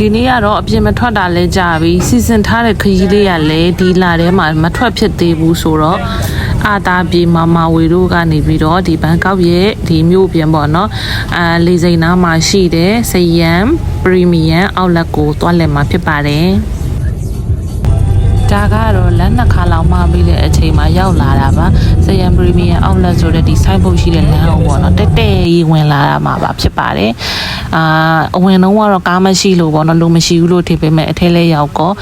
ဒီနေ့ကတော့အပြင်မထွက်တာလဲကြပြီစီစဉ်ထားတဲ့ခရီးလေးရလဲဒီလာထဲမှာမထွက်ဖြစ်သေးဘူးဆိုတော့အာတာပြေမမဝေတို့ကနေပြီးတော့ဒီဘန်ကောက်ရဲ့ဒီမြို့ပြင်ပေါ့နော်လေစိန်နားမှာရှိတဲ့စယမ်ပရီမီယံအောက်လက်ကိုတွားလည်မှာဖြစ်ပါတယ်ဒါကတော့လမ်းနှစ်ခါလောက်မှပြီးတဲ့အချိန်မှာရောက်လာတာပါစယမ်ပရီမီယံအောက်လက်ဆိုတဲ့ဒီဆိုင်ဘုတ်ရှိတဲ့လမ်းအောင်ပေါ့နော်တက်တက်ကြီးဝင်လာတာမှာပါဖြစ်ပါတယ်အဝင်တော့ကတော့ကားမရှိလို့ပေါ့နော်လူမရှိဘူးလို့ထင်ပေမဲ့အထဲလဲရောက်တော့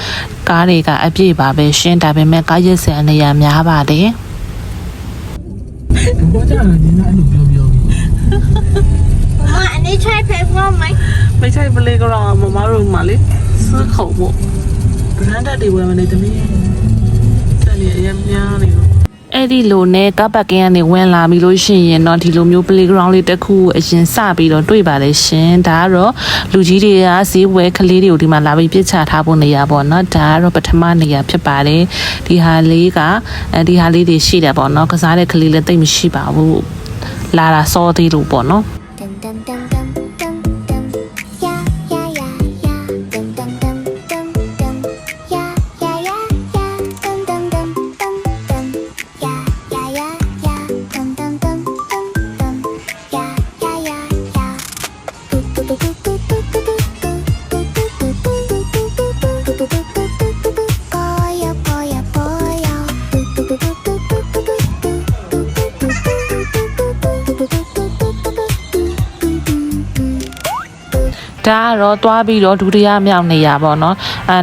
ကားတွေကအပြည့်ပါပဲရှင်းဒါပေမဲ့ကားရက်စံနေရာများပါတယ်ဘာကြလဲဒီနေ့အဲ့လိုပြောပြီးမမအနေချိုင်ဖေဖော်မိုင်းไม่ใช่เพลงเราမမတို့မှာလေซื้อของပေါ့ဗရန်ဒါတွေဝယ်မနေတမီးစက်နေအရင်များနေလို့အဲ့ဒီလိုနဲ့ကပ်ပတ်ကင်းကနေဝင်လာပြီလို့ရှိရင်တော့ဒီလိုမျိုး playground လေးတစ်ခုအရင်စပြီးတော့တွေ့ပါလေရှင်ဒါကတော့လူကြီးတွေကဈေးဝယ်ကလေးတွေကိုဒီမှာလာပြီးပြစ်ချထားဖို့နေရာပေါ့နော်ဒါကတော့ပထမနေရာဖြစ်ပါတယ်ဒီဟာလေးတွေရှိတယ်ပေါ့နော်ကစားတဲ့ကလေးလည်းတိတ်မရှိပါဘူးလာတာစောသေးလို့ပေါ့နော်ဒါကတော့တွားပြီးတော့ဒုတိယမြောက်နေရပါတော့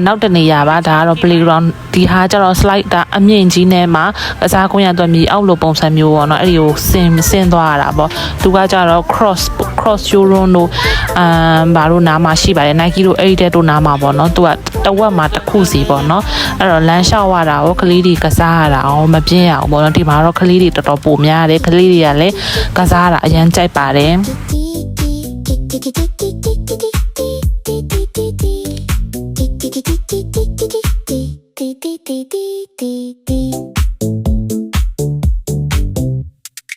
နောက်တနေရပါဒါကတော့ playground ဒီဟာကျတော့ slide ဒါအမြင့်ကြီးနဲ့မှကစားကွင်းရတော့မြေအောက်လိုပုံစံမျိုးပေါ့နော်အဲ့ဒီကိုဆင်းသွားရတာပေါ့သူကကျတော့ cross showroom တို့ဘာလို့နားမှာရှိပါတယ် Nike တို့ Adidas တို့နားမှာပေါ့နော်သူကတဝက်မှာတစ်ခုစီပေါ့နော်အဲ့တော့လမ်းလျှောက်ရတာကိုကလေးတွေကစားရတာအောင်မပြင်းရအောင်ပေါ့နော်ဒီမှာတော့ကလေးတွေတော်တော်ပိုများတယ်ကလေးတွေကလည်းကစားတာအရန်ကြိုက်ပါတယ်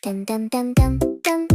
Dum dum dum dum dum